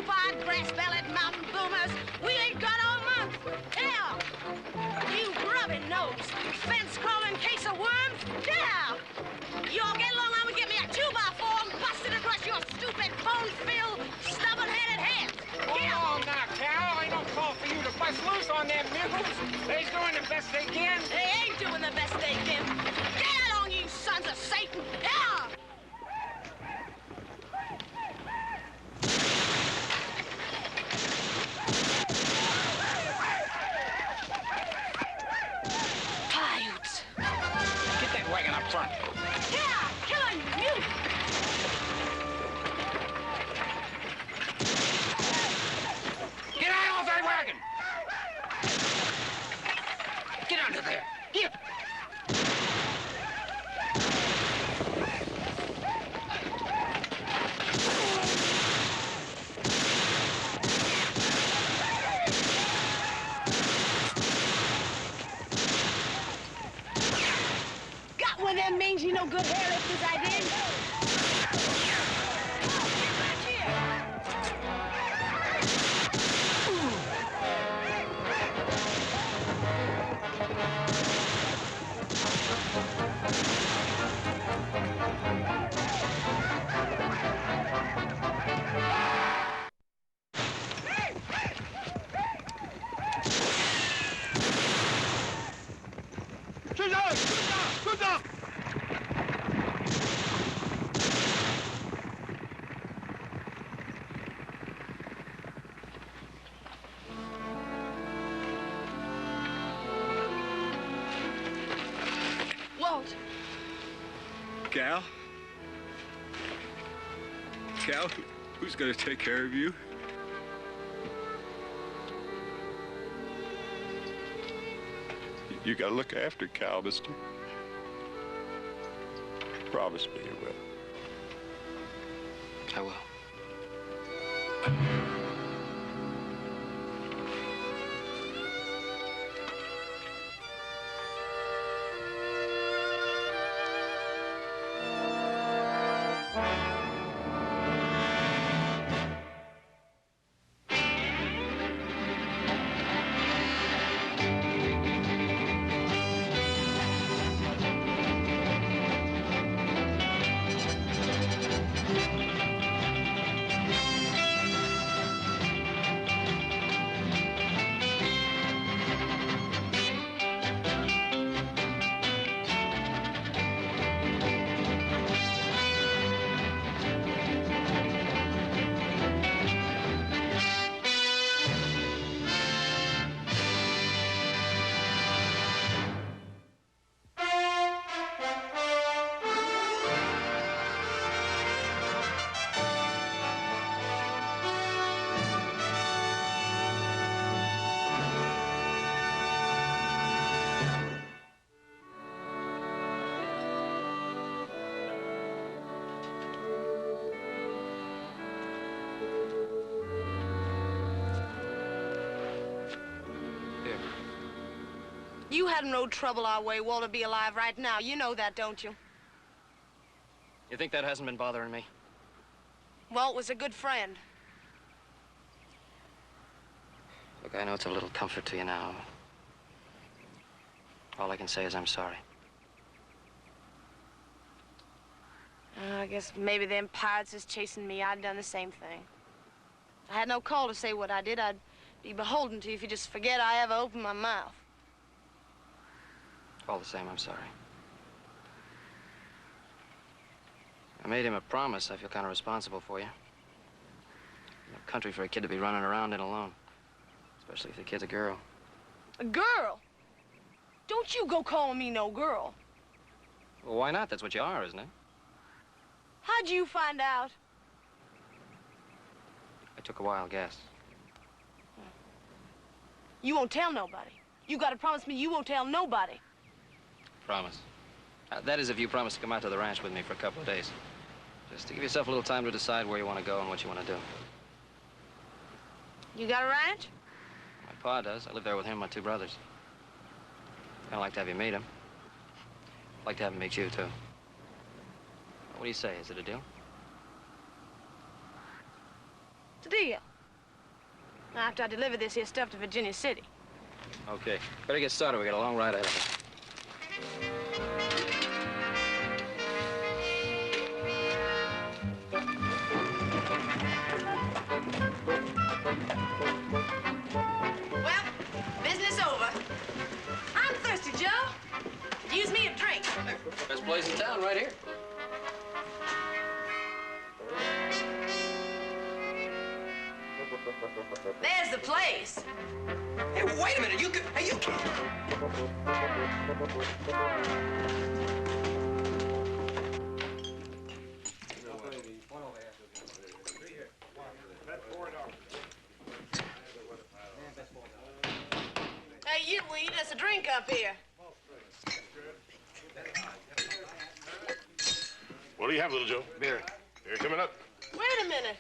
poop-eyed, grass-bellied mountain boomers. We ain't got all month. Hell, you grubby nose, fence-crawling case of worms. Hell, you all get along, I'm gonna get me a 2x4 and bust it across your stupid, bone-filled, stubborn-headed head. Hold on now, Cal. Ain't no call for you to bust loose on them niggles. They's doing the best they can. They ain't doing the best they can. Get out on you sons of Satan. Yeah! Coyotes. Get that wagon up front. Yeah, killing mute. Get out of that wagon! Get under there. Get! Got one of them mangy, no good hair lifters I did. Walt. Cal? Cal, who's gonna take care of you? You gotta look after Cal, mister. Promise me you will. I will. You had no trouble our way, Walter, be alive right now. You know that, don't you? You think that hasn't been bothering me? Walt was a good friend. Look, I know it's a little comfort to you now. All I can say is I'm sorry. I guess maybe them pirates is chasing me. I'd done the same thing. I had no call to say what I did. I'd be beholden to you if you just forget I ever opened my mouth. All the same, I'm sorry. I made him a promise. I feel kind of responsible for you. No country for a kid to be running around in alone. Especially if the kid's a girl. A girl? Don't you go calling me no girl. Well, why not? That's what you are, isn't it? How'd you find out? I took a wild guess. You won't tell nobody. You gotta promise me you won't tell nobody. Promise. That is if you promise to come out to the ranch with me for a couple of days. Just to give yourself a little time to decide where you want to go and what you want to do. You got a ranch? My pa does. I live there with him and my two brothers. I'd like to have you meet him. I'd like to have him meet you, too. What do you say? Is it a deal? It's a deal. After I deliver this here stuff to Virginia City. Okay. Better get started. We got a long ride ahead of us. Well, business over. I'm thirsty, Joe. Use me a drink. Best place in town, right here. There's the place. Hey, wait a minute. You can't. Hey, you weed, there's a drink up here. What do you have, little Joe? Beer. Beer coming up. Wait a minute.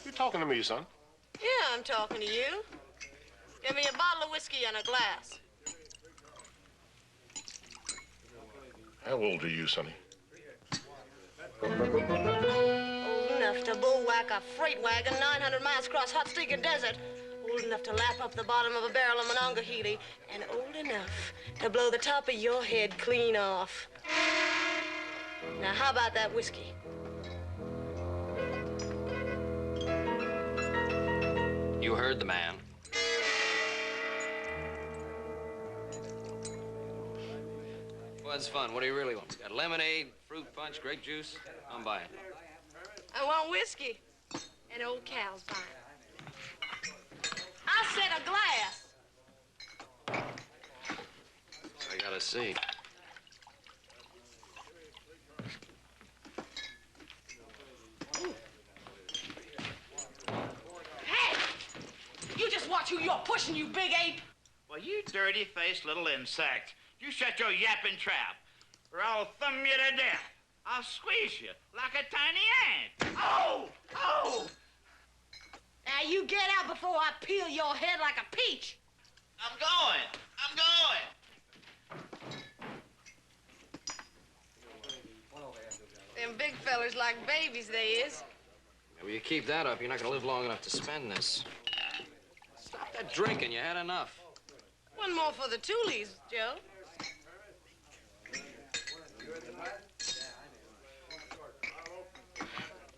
You talking to me, son? Yeah, I'm talking to you. Give me a bottle of whiskey and a glass. How old are you, sonny? Old enough to bullwhack a freight wagon 900 miles across hot stinking desert. Old enough to lap up the bottom of a barrel of Monongahela. And old enough to blow the top of your head clean off. Now, how about that whiskey? You heard the man. What's fun? What do you really want? Got lemonade, fruit punch, grape juice? I'm buying. I want whiskey. And old Cal's buying. I said a glass. I gotta see. Hey! You just watch who you're pushing, you big ape. Well, you dirty-faced little insect. You shut your yapping trap, or I'll thumb you to death. I'll squeeze you like a tiny ant. Oh! Oh! Now you get out before I peel your head like a peach. I'm going. I'm going. Them big fellers like babies, they is. Well, you keep that up, you're not gonna live long enough to spend this. Stop that drinking. You had enough. One more for the Toolies, Joe.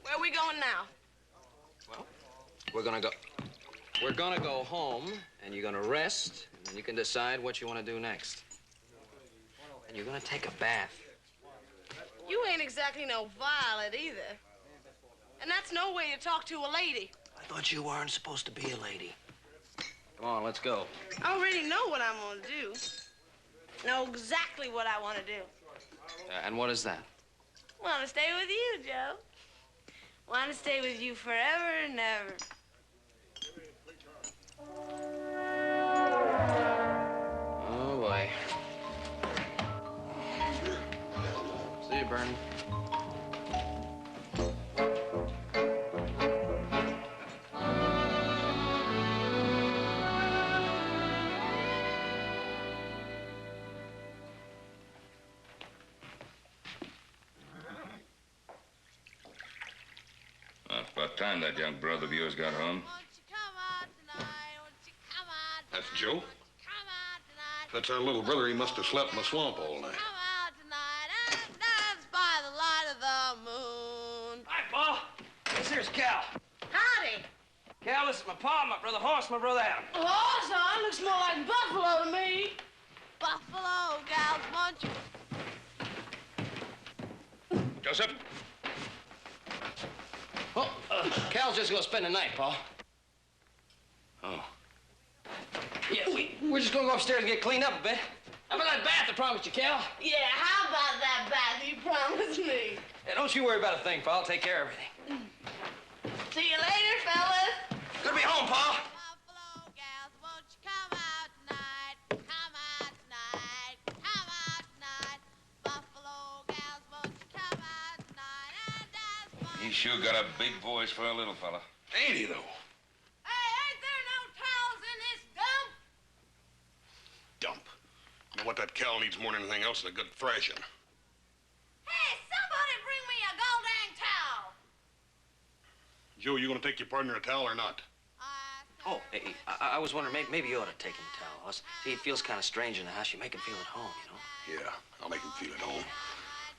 Where are we going now? Well, we're gonna go home, and you're gonna rest, and then you can decide what you want to do next. And you're gonna take a bath. You ain't exactly no violet either. And that's no way to talk to a lady. I thought you weren't supposed to be a lady. Come on, let's go. I already know what I'm gonna do. Know exactly what I want to do. And what is that? Want to stay with you, Joe. Want to stay with you forever and ever. Oh, boy. See you, Bernie. About time that young brother of yours got home. That's Joe? That's our little brother. He must have slept in the swamp all night. Hi, Paul. This here's Cal. Howdy. Cal, this is my pa, my brother Hoss, my brother Adam. Oh, son, looks more like buffalo to me. Buffalo, gals, munch. Joseph? Oh, Cal's just gonna spend the night, Paul. Oh. Yeah, we're just gonna go upstairs and get cleaned up a bit. How about that bath I promised you, Cal? Yeah, how about that bath you promised me? Yeah, don't you worry about a thing, Paul. I'll take care of everything. See you later, fellas. Good to be home, Pa. Buffalo gals, won't you come out tonight? Come out tonight. Come out tonight. Buffalo gals, won't you come out tonight? And dance for He sure got a big voice for a little fella. Ain't he, though? Hey, ain't there no towels in this dump? Dump. You know what that Cal needs more than anything else is a good thrashing. Hey, somebody bring me a gold dang towel. Joe, you gonna take your partner a towel or not? Oh, hey, I was wondering, maybe you ought to take him a towel, Hoss. He feels kind of strange in the house. You make him feel at home, you know? Yeah, I'll make him feel at home.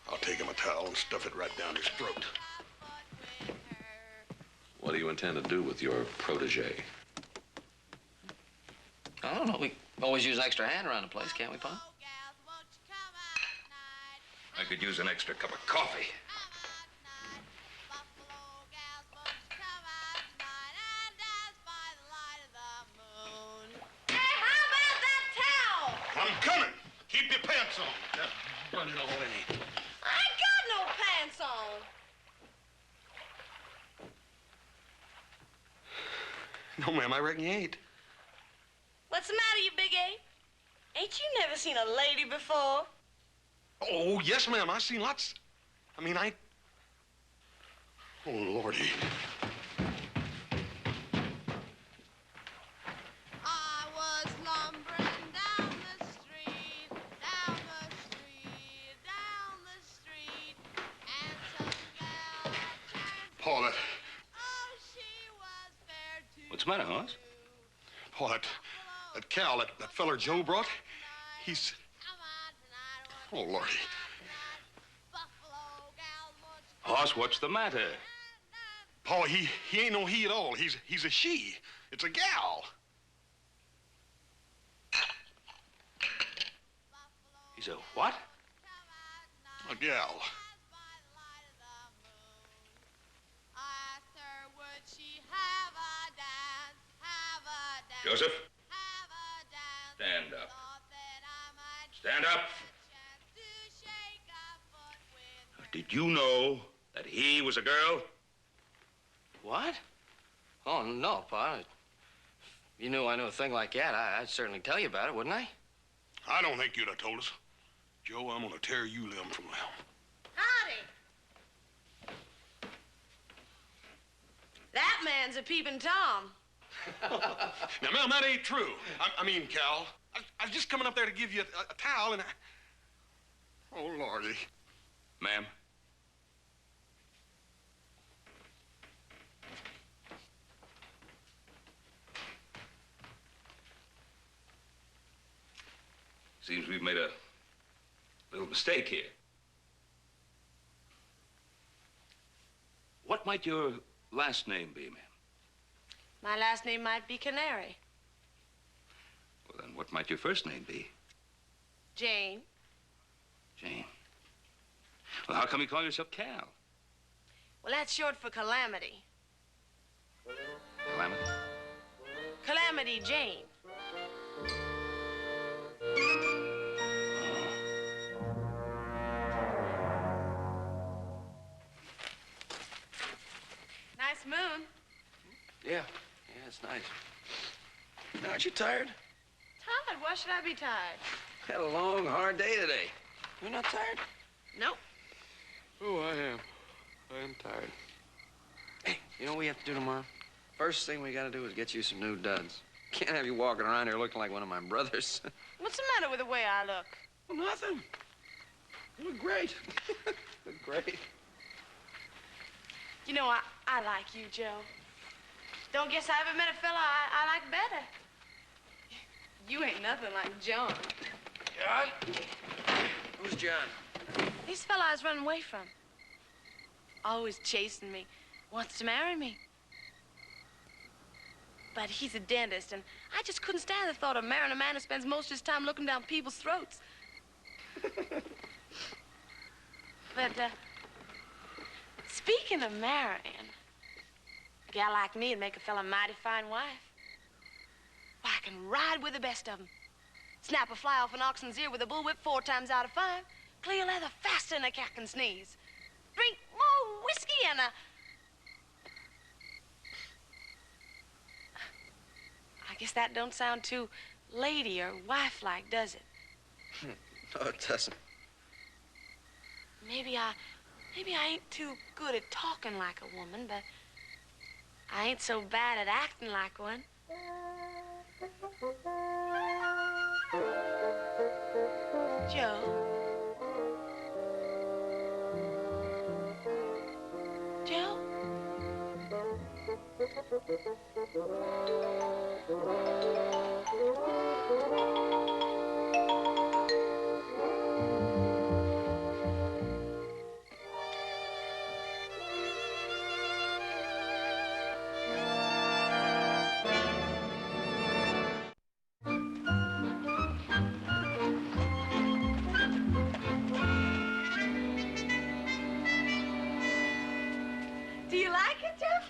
I'll take him a towel and stuff it right down his throat. What do you intend to do with your protege? I don't know. We always use an extra hand around the place, can't we, Pa? I could use an extra cup of coffee. I'm coming. Keep your pants on. Run it all in. I ain't got no pants on. No, ma'am, I reckon you ain't. What's the matter, you big ape? Ain't you never seen a lady before? Oh, yes, ma'am. I've seen lots. I mean, Oh, Lordy. I was lumbering down the street, down the street, down the street, and some gal turned. Paul, Oh, she was fair to What's the matter, Hoss? Paul, that Cal, that feller Joe brought, he's... Oh, Lordy. Hoss, what's the matter? Paul, he ain't no he at all. He's a she. It's a gal. He's a what? A gal. Joseph? Stand up. Stand up. Did you know that he was a girl? What? Oh, no, Pa. If you knew I knew a thing like that, I'd certainly tell you about it, wouldn't I? I don't think you'd have told us. Joe, I'm gonna tear you limb from limb. Howdy. That man's a peeping Tom. Now, ma'am, that ain't true. I mean, Cal, I was just coming up there to give you a towel and Oh, Lordy. Ma'am? Seems we've made a little mistake here. What might your last name be, ma'am? My last name might be Canary. Well, then what might your first name be? Jane. Jane. Well, how come you call yourself Cal? Well, that's short for Calamity. Calamity? Calamity Jane. Nice moon. Yeah, it's nice. Now, aren't you tired? Tired? Why should I be tired? Had a long, hard day today. You're not tired? Nope. Oh, I am. I am tired. Hey, you know what we have to do tomorrow? First thing we gotta do is get you some new duds. Can't have you walking around here looking like one of my brothers. What's the matter with the way I look? Well, nothing. You look great. Look great. You know, I like you, Joe. Don't guess I ever met a fella I like better. You ain't nothing like John. John? Who's John? He's the fella I was running away from. Always chasing me. Wants to marry me. But he's a dentist, and I just couldn't stand the thought of marrying a man who spends most of his time looking down people's throats. But, speaking of marrying, a gal like me would make a fella a mighty fine wife. Why, I can ride with the best of them. Snap a fly off an oxen's ear with a bullwhip 4 times out of 5. Clear leather faster than a cat can sneeze. Drink more whiskey and I guess that don't sound too lady or wife-like, does it? No, it doesn't. Maybe I ain't too good at talking like a woman, but I ain't so bad at acting like one. Joe. Joe? Do you like it, Jeff?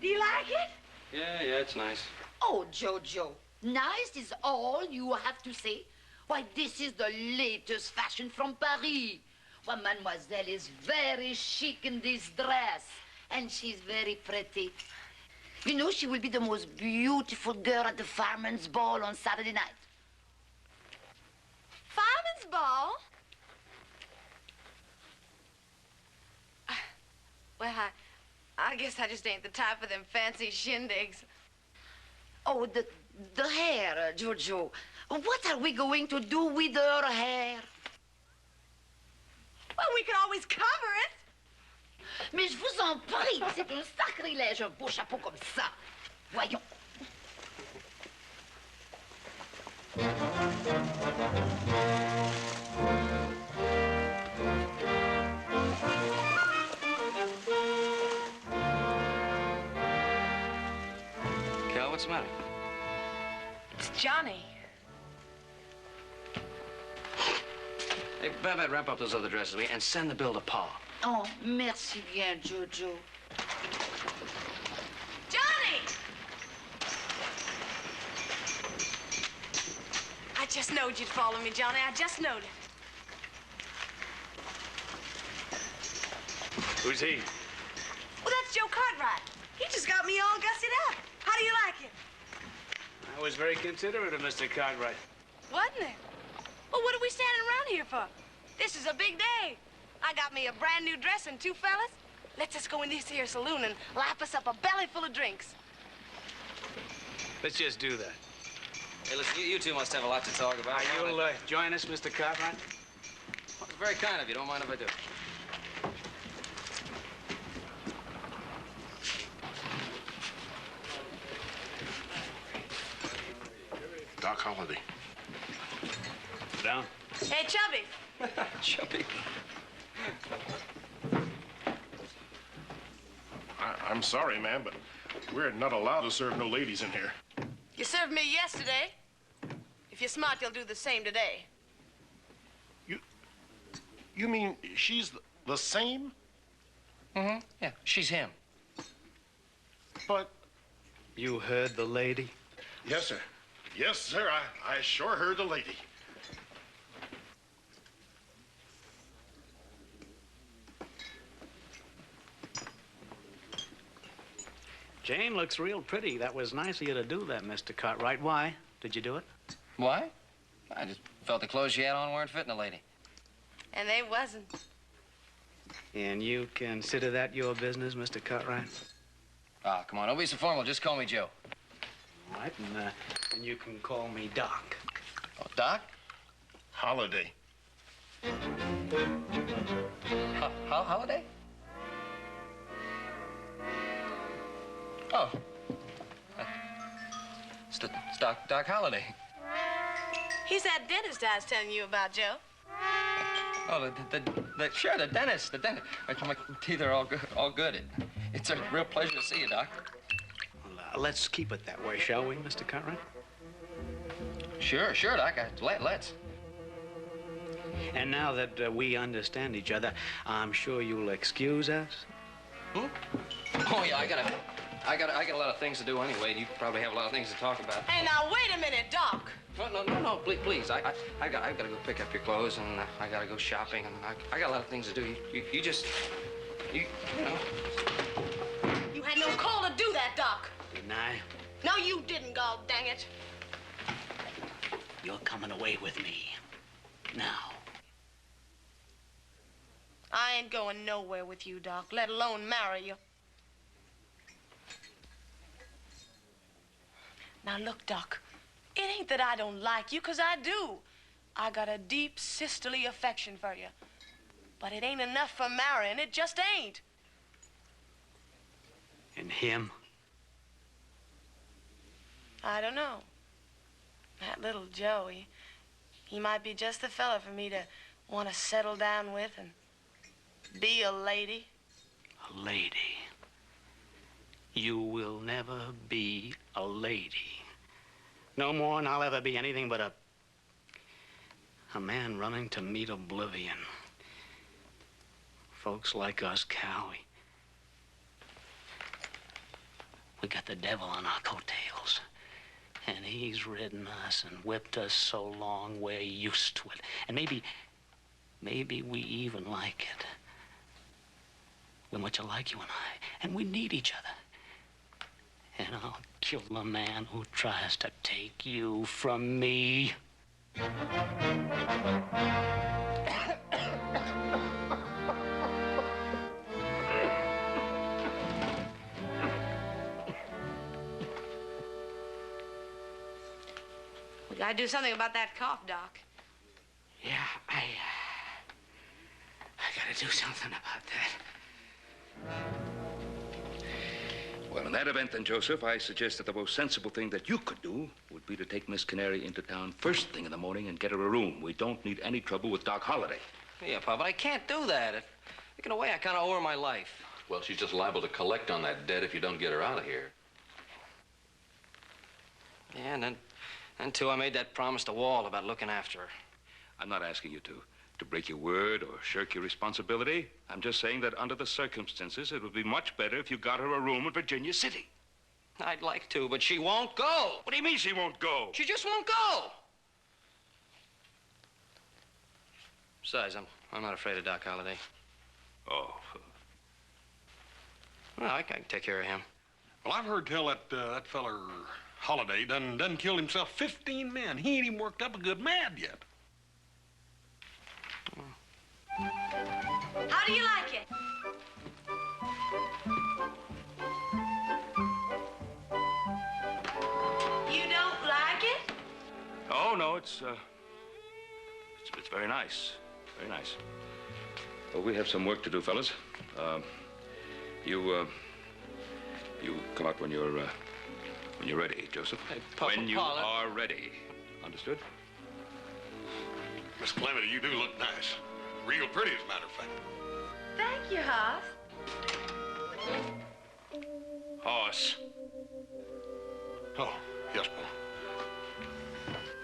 Do you like it? Yeah, it's nice. Oh, Jojo, nice is all you have to say? Why, this is the latest fashion from Paris. Why, Mademoiselle is very chic in this dress, and she's very pretty. You know, she will be the most beautiful girl at the fireman's ball on Saturday night. Fireman's ball? Well, I guess I just ain't the type for them fancy shindigs. Oh, the hair, Jojo. What are we going to do with her hair? Well, we could always cover it. Mais je vous en prie, c'est un sacrilège, un beau chapeau comme ça. Voyons. Cal, what's the matter? It's Johnny. Hey, Babette, wrap up those other dresses, will you? And send the bill to Pa. Oh, merci bien, Jojo. Johnny! I just knowed you'd follow me, Johnny. I just knowed it. Who's he? Well, that's Joe Cartwright. He just got me all gussied up. How do you like him? I was very considerate of Mr. Cartwright. Wasn't it? Well, what are we standing around here for? This is a big day. I got me a brand new dress and two fellas. Let's just go in this here saloon and lap us up a belly full of drinks. Let's just do that. Hey, listen, you two must have a lot to talk about. You'll join us, Mr. Cartwright? Well, it's very kind of you. Don't mind if I do. Doc Holliday. Sit down. Hey, Chubby. Chubby. I'm sorry, ma'am, but we're not allowed to serve no ladies in here. You served me yesterday. If you're smart, you'll do the same today. You mean she's the same? Mm-hmm. Yeah, she's him. But... You heard the lady? Yes, sir. Yes, sir, I sure heard the lady. Jane looks real pretty. That was nice of you to do that, Mr. Cartwright. Why did you do it? Why? I just felt the clothes she had on weren't fitting a lady. And they wasn't. And you consider that your business, Mr. Cartwright? Ah, come on, don't be so formal. Just call me Joe. All right, and you can call me Doc. Oh, Doc? Holiday. Holiday? Oh. It's Doc Holliday. He's that dentist I was telling you about, Joe. Oh, sure, the dentist. My teeth are all good. It's a real pleasure to see you, Doc. Well, let's keep it that way, shall we, Mr. Cartwright? Sure, Doc. Let's. And now that we understand each other, I'm sure you'll excuse us. Hmm? Oh yeah, I got a lot of things to do anyway. You probably have a lot of things to talk about. Hey, now wait a minute, Doc. No, please. I gotta go pick up your clothes, and I gotta go shopping, and I got a lot of things to do. You just, you know. You had no call to do that, Doc. Didn't I? No, you didn't, God dang it. You're coming away with me. Now. I ain't going nowhere with you, Doc, let alone marry you. Now, look, Doc, it ain't that I don't like you, 'cause I do. I got a deep sisterly affection for you. But it ain't enough for marrying. It just ain't. And him? I don't know. That little Joe, he might be just the fella for me to want to settle down with and be a lady. A lady? You will never be a lady. No more than I'll ever be anything but a man running to meet oblivion. Folks like us, Cal, we got the devil on our coattails. And he's ridden us and whipped us so long we're used to it. And maybe we even like it. We're much alike, you and I, and we need each other. And I'll kill the man who tries to take you from me. We gotta do something about that cough, Doc. Yeah, I gotta do something about that. Well, in that event, then, Joseph, I suggest that the most sensible thing that you could do would be to take Miss Canary into town first thing in the morning and get her a room. We don't need any trouble with Doc Holliday. Yeah, Pa, but I can't do that. In a way, I kind of owe her my life. Well, she's just liable to collect on that debt if you don't get her out of here. Yeah, and then, too, I made that promise to Walt about looking after her. I'm not asking you to break your word or shirk your responsibility. I'm just saying that under the circumstances, it would be much better if you got her a room in Virginia City. I'd like to, but she won't go. What do you mean she won't go? She just won't go. Besides, I'm not afraid of Doc Holliday. Oh. Well, I can take care of him. Well, I've heard tell that feller Holliday done killed himself 15 men. He ain't even worked up a good mad yet. How do you like it? You don't like it? Oh, no, it's very nice. Very nice. Well, we have some work to do, fellas. You come out when you're ready, Joseph. Hey, Papa when you Paula. are ready. Understood? Miss Calamity, you do look nice. Real pretty, as a matter of fact. Thank you, Hoss. Hoss. Oh, yes, Pa.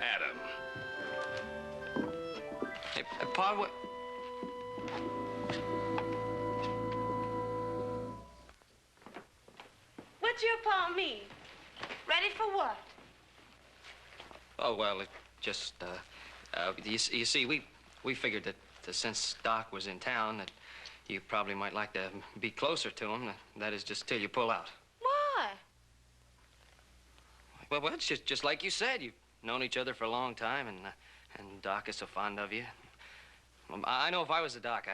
Adam. Hey, Pa, what... What's your pa mean? Ready for what? Oh, well, it just, you see, we figured that since Doc was in town, that you probably might like to be closer to him. That is, just till you pull out. Why? Well, it's just like you said. You've known each other for a long time, and Doc is so fond of you. I know if I was the Doc,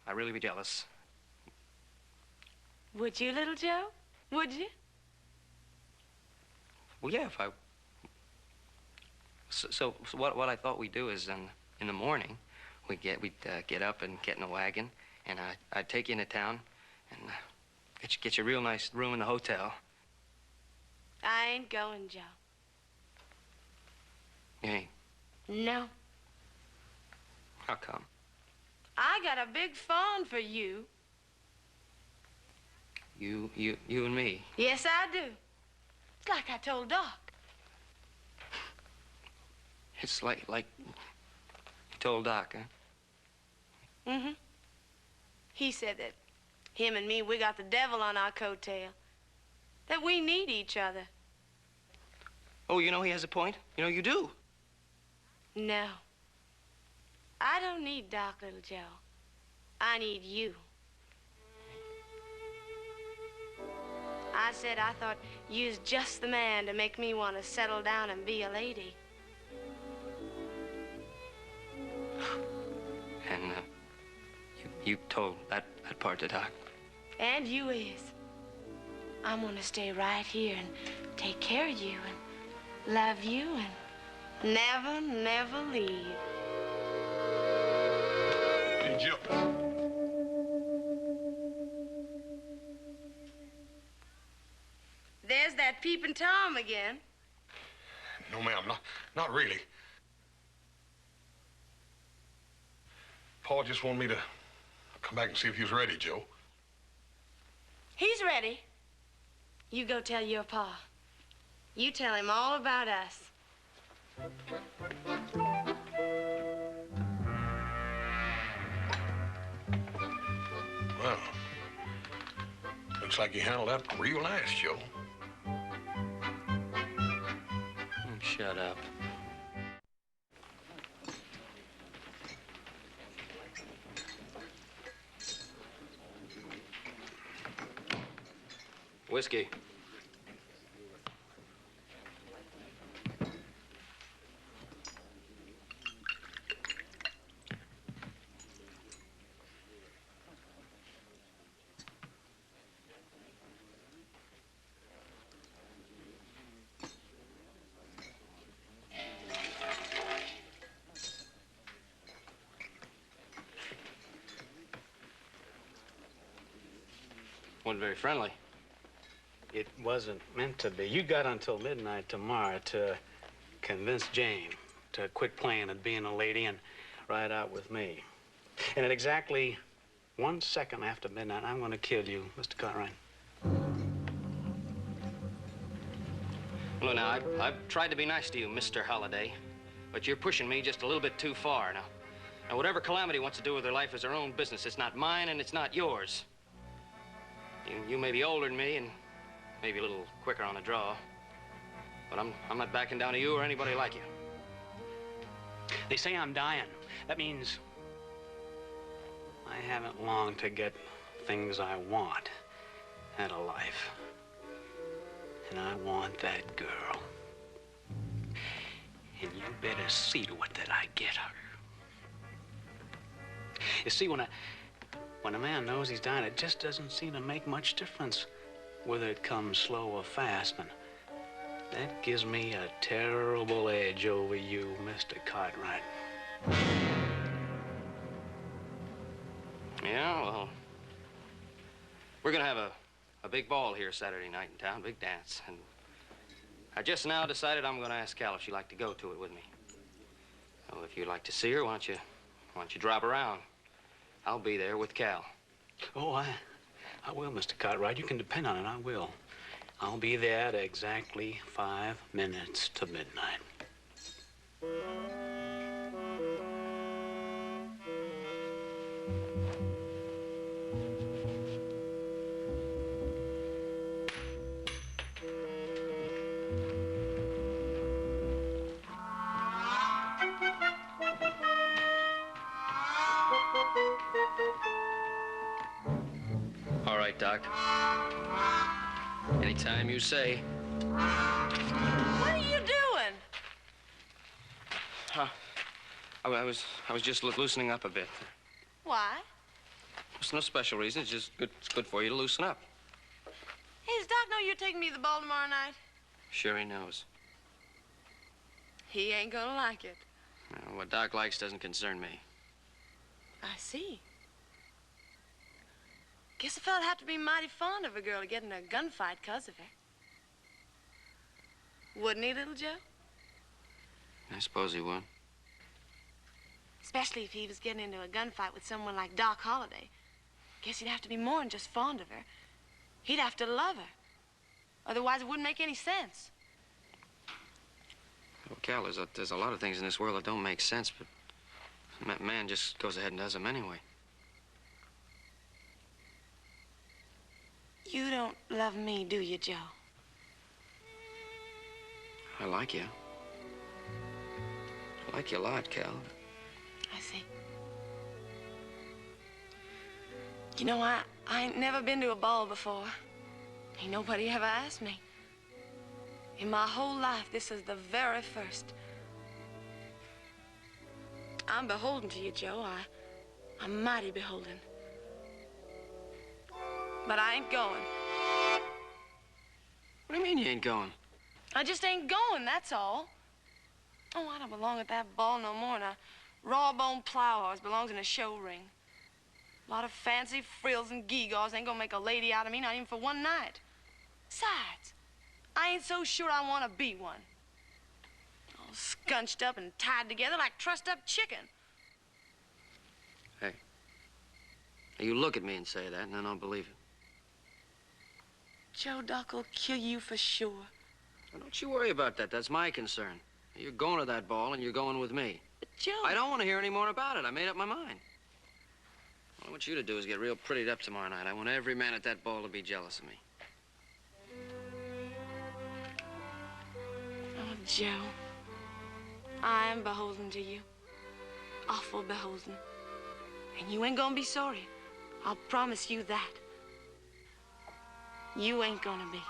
I'd really be jealous. Would you, little Joe? Would you? Well, yeah, if I... So what I thought we'd do is, in the morning, we'd get up and get in a wagon, and I'd take you into town and get you a real nice room in the hotel. I ain't going, Joe. You ain't? No. How come? I got a big phone for you. You and me. Yes, I do. It's like I told Doc. It's like you told Doc, huh? Mm-hmm. He said that him and me, we got the devil on our coattail. That we need each other. Oh, you know he has a point. You know you do. No. I don't need Doc, little Joe. I need you. I said I thought you was just the man to make me want to settle down and be a lady. And, you told that part to Doc. And you is. I'm gonna stay right here and take care of you and love you and never leave. Hey, Joe. There's that peeping Tom again. No, ma'am, not really. Paul just wanted me to come back and see if he was ready, Joe. He's ready. You go tell your pa. You tell him all about us. Well, looks like you handled that real nice, Joe. Shut up. Whiskey. Wasn't very friendly. It wasn't meant to be. You got until midnight tomorrow to convince Jane to quit playing at being a lady and ride out with me. And at exactly 1 second after midnight, I'm going to kill you, Mr. Cartwright. Well, now, I've tried to be nice to you, Mr. Holliday, but you're pushing me just a little bit too far now. Now, whatever Calamity wants to do with her life is her own business. It's not mine, and it's not yours. You may be older than me and maybe a little quicker on the draw, but I'm not backing down to you or anybody like you. They say I'm dying. That means I haven't long to get things I want out of life. And I want that girl. And you better see to it that I get her. You see, when a man knows he's dying, it just doesn't seem to make much difference whether it comes slow or fast. And that gives me a terrible edge over you, Mr. Cartwright. Yeah, well, we're gonna have a big ball here Saturday night in town, big dance. And I just now decided I'm gonna ask Cal if she'd like to go to it with me. So if you'd like to see her, why don't you drop around? I'll be there with Cal. Oh, I will, Mr. Cartwright. You can depend on it. I will. I'll be there at exactly 5 minutes to midnight. All right, Doc. Anytime you say. What are you doing? I was just loosening up a bit. Why? There's no special reason. It's good for you to loosen up. Hey, does Doc know you're taking me to the ball tomorrow night? Sure he knows. He ain't gonna like it. What Doc likes doesn't concern me. I see. Guess a fella'd have to be mighty fond of a girl to get in a gunfight 'cause of her. Wouldn't he, little Joe? I suppose he would. Especially if he was getting into a gunfight with someone like Doc Holliday. Guess he'd have to be more than just fond of her. He'd have to love her. Otherwise, it wouldn't make any sense. Well, Cal, there's a lot of things in this world that don't make sense, but man just goes ahead and does them anyway. You don't love me, do you, Joe? I like you. I like you a lot, Cal. I see. You know, I ain't never been to a ball before. Ain't nobody ever asked me. In my whole life, this is the very first. I'm beholden to you, Joe. I'm mighty beholden. But I ain't going. What do you mean you ain't going? I just ain't going, that's all. Oh, I don't belong at that ball no more, and a raw-boned plow horse belongs in a show ring. A lot of fancy frills and gewgaws ain't gonna make a lady out of me, not even for one night. Besides, I ain't so sure I want to be one. scunched up and tied together like trussed-up chicken. Hey, you look at me and say that, and then I'll believe it. Joe, Doc will kill you for sure. Now, don't you worry about that. That's my concern. You're going to that ball, and you're going with me. But Joe... I don't want to hear any more about it. I made up my mind. What I want you to do is get real prettied up tomorrow night. I want every man at that ball to be jealous of me. Oh, Joe, I am beholden to you. Awful beholden. And you ain't gonna be sorry. I'll promise you that. You ain't gonna be.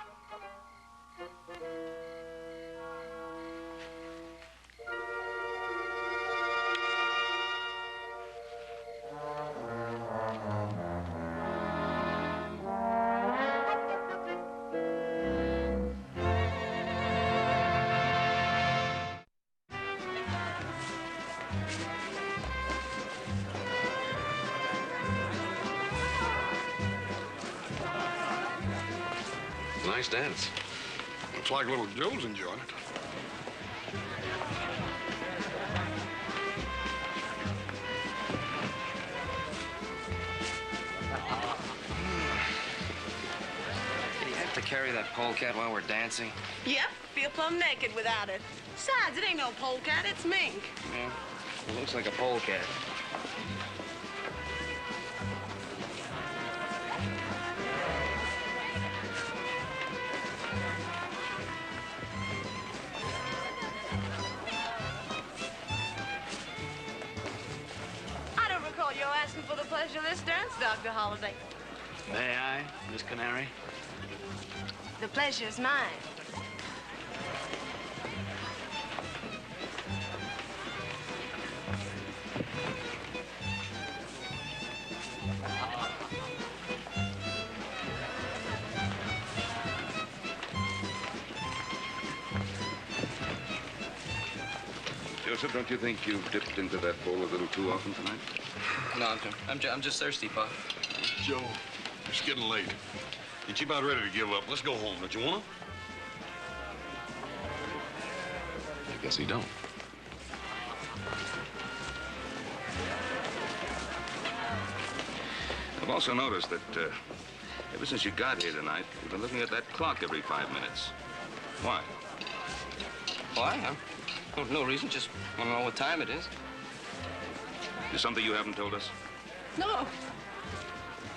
Nice dance. Looks like little Joe's enjoying it. Do you have to carry that polecat while we're dancing? Yep, feel plumb naked without it. Besides, it ain't no polecat, it's mink. Yeah, it looks like a polecat. You're asking for the pleasure of this dance, Dr. Holliday. May I, Miss Canary? The pleasure's mine. Joseph, don't you think you've dipped into that bowl a little too often tonight? No, I'm just thirsty, Pa. Joe, it's getting late. Ain't you about ready to give up? Let's go home. Don't you want to? I guess he don't. I've also noticed that ever since you got here tonight, you've been looking at that clock every 5 minutes. Why? Why? No reason, just want to know what time it is. There's something you haven't told us? No.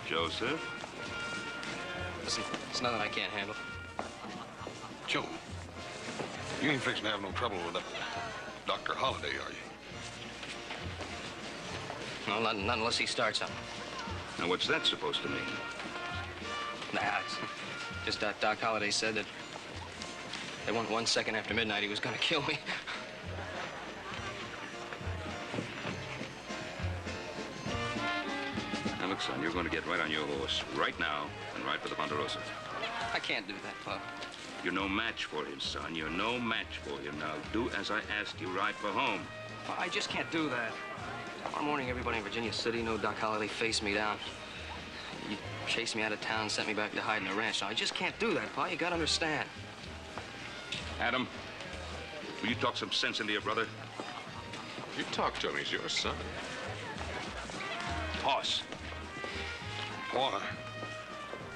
Joseph? Listen, it's nothing I can't handle. Joe, you ain't fixing to have no trouble with that Dr. Holliday, are you? No, not unless he starts something. Now, what's that supposed to mean? Nah, it's just that Doc Holliday said that they went 1 second after midnight he was going to kill me. Now, look, son, you're going to get right on your horse right now and ride for the Ponderosa. I can't do that, Pop. You're no match for him, son. You're no match for him. Now, do as I ask you. Ride for home. I just can't do that. Tomorrow morning, everybody in Virginia City know Doc Holliday faced me down. You chased me out of town, sent me back to hide in the ranch. Now, I just can't do that, Pa. You gotta understand. Adam, will you talk some sense into your brother? You talk to him. He's your son. Hoss. Why?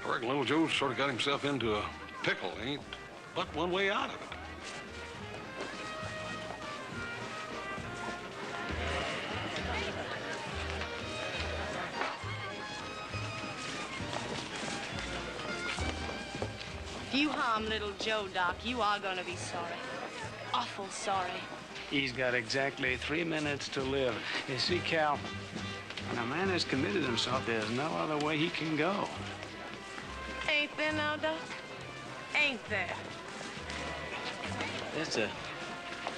I reckon little Joe's sort of got himself into a pickle. Ain't but one way out of it. If you harm little Joe, Doc, you are gonna be sorry. Awful sorry. He's got exactly 3 minutes to live. You see, Cal, when a man has committed himself, there's no other way he can go. Ain't there now, Doc? Ain't there? That's a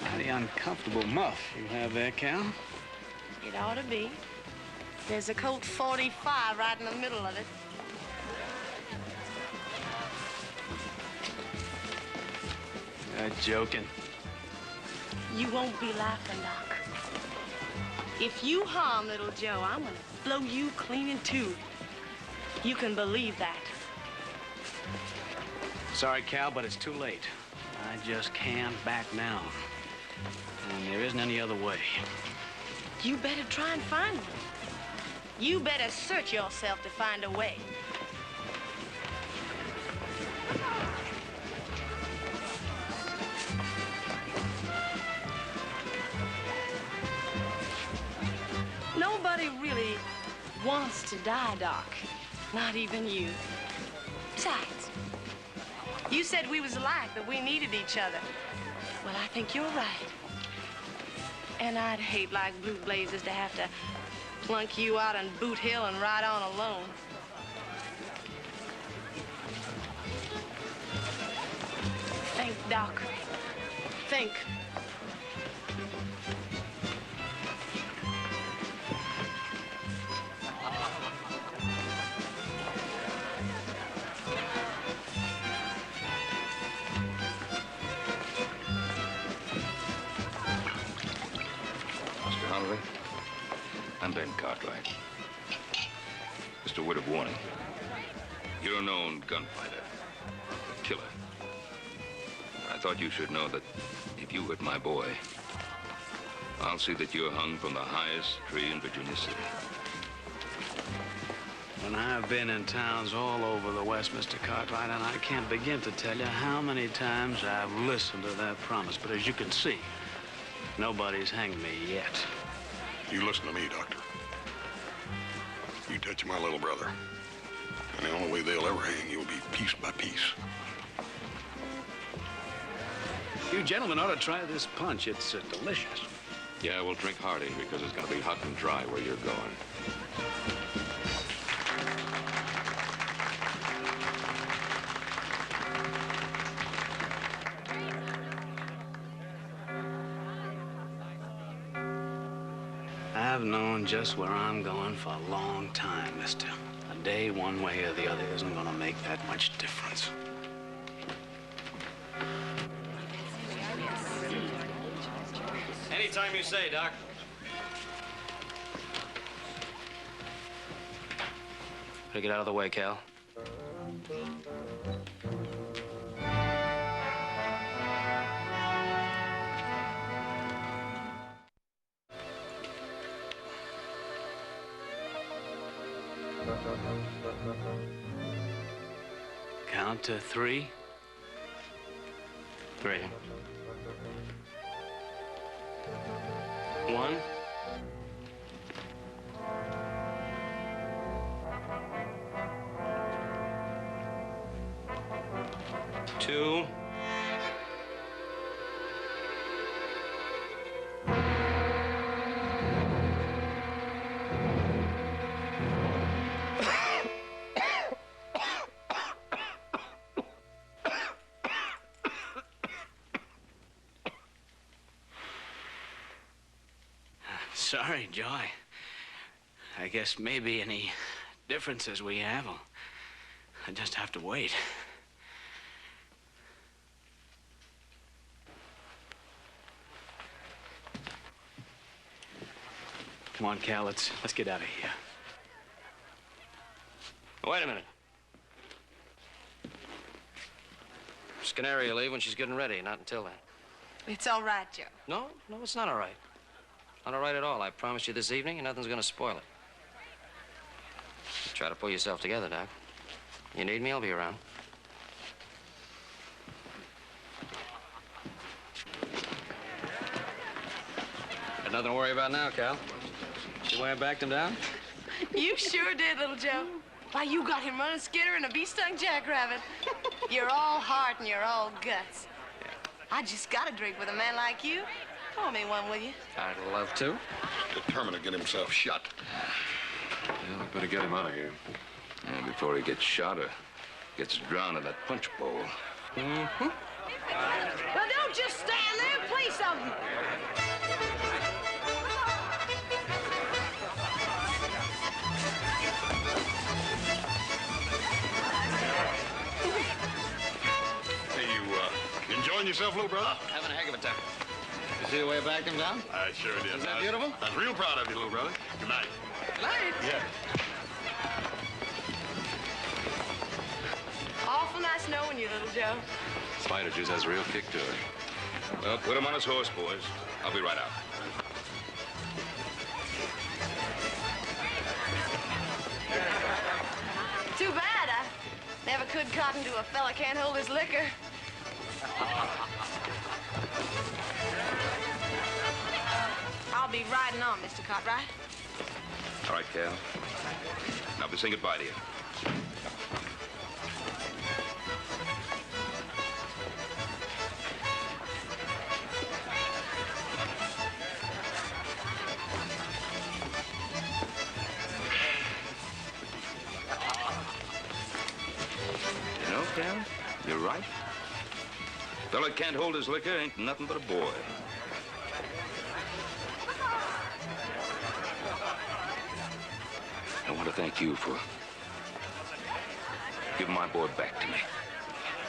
mighty uncomfortable muff you have there, Cal. It ought to be. There's a Colt 45 right in the middle of it. You're joking. You won't be laughing, Doc. If you harm little Joe, I'm gonna blow you clean in two. You can believe that. Sorry, Cal, but it's too late. I just can't back down. And there isn't any other way. You better try and find one. You better search yourself to find a way. Nobody really wants to die, Doc. Not even you. Besides, you said we was alike, that we needed each other. Well, I think you're right. And I'd hate like blue blazes to have to plunk you out on Boot Hill and ride on alone. Think, Doc. Think. I'm Ben Cartwright. Just a word of warning. You're a known gunfighter, a killer. I thought you should know that if you hurt my boy, I'll see that you're hung from the highest tree in Virginia City. And I've been in towns all over the West, Mr. Cartwright, and I can't begin to tell you how many times I've listened to that promise. But as you can see, nobody's hanged me yet. You listen to me, Doctor. You touch my little brother, and the only way they'll ever hang you will be piece by piece. You gentlemen ought to try this punch. It's delicious. Yeah, we'll drink hearty because it's going to be hot and dry where you're going. I've known just where I'm going for a long time, mister. A day one way or the other isn't gonna make that much difference. Anytime you say, Doc. Better get out of the way, Cal. Count to 3. 3. 1. 2. 'Sorry, Joe. I guess maybe any differences we have, I just have to wait. Come on, Cal, let's get out of here. Wait a minute. Scanary will leave when she's getting ready, not until then. It's all right, Joe. No, it's not all right. Not all right at all. I promised you this evening, and nothing's gonna spoil it. Try to pull yourself together, Doc. You need me, I'll be around. Got nothing to worry about now, Cal. See why I backed him down? You sure did, little Joe. Why, you got him running Skinner and a bee-stung jackrabbit. You're all heart and you're all guts. I just got to drink with a man like you. Pour me one, will you? I'd love to. Determined to get himself shot. Yeah, we better get him out of here. And before he gets shot or gets drowned in that punch bowl. Mm-hmm. Well, don't just stand there. Play something. Hey, you enjoying yourself, little brother? Having a heck of a time. You see the way I backed him down? I sure did. Isn't that beautiful? I was real proud of you, little brother. Good night. Good night. Yeah. Awful nice knowing you, little Joe. Spider juice has a real kick to it. Well, put him on his horse, boys. I'll be right out. Too bad. I never could cotton to a fella can't hold his liquor. I'll be riding on, Mr. Cartwright. All right, Cal. Now I'll be saying goodbye to you. You know, Cal, you're right. Fella can't hold his liquor ain't nothing but a boy. I want to thank you for giving my boy back to me.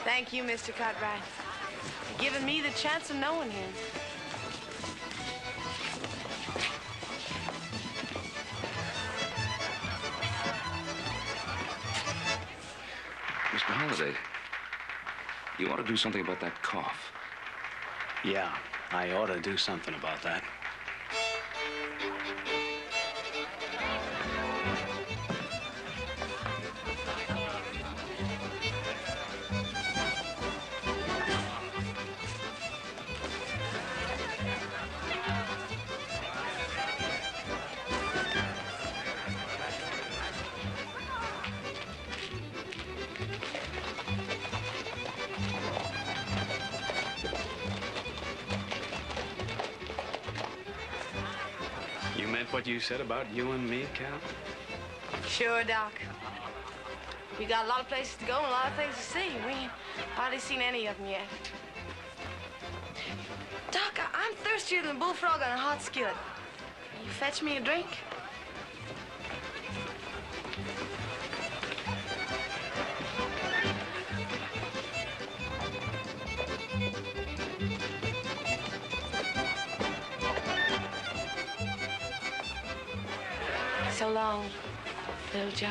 Thank you, Mr. Cartwright, for giving me the chance of knowing him. Mr. Holliday, you ought to do something about that cough. Yeah, I ought to do something about that. You meant what you said about you and me, Cal? Sure, Doc. We got a lot of places to go and a lot of things to see. We ain't hardly seen any of them yet. Doc, I'm thirstier than a bullfrog on a hot skillet. You fetch me a drink? So long, little Joe.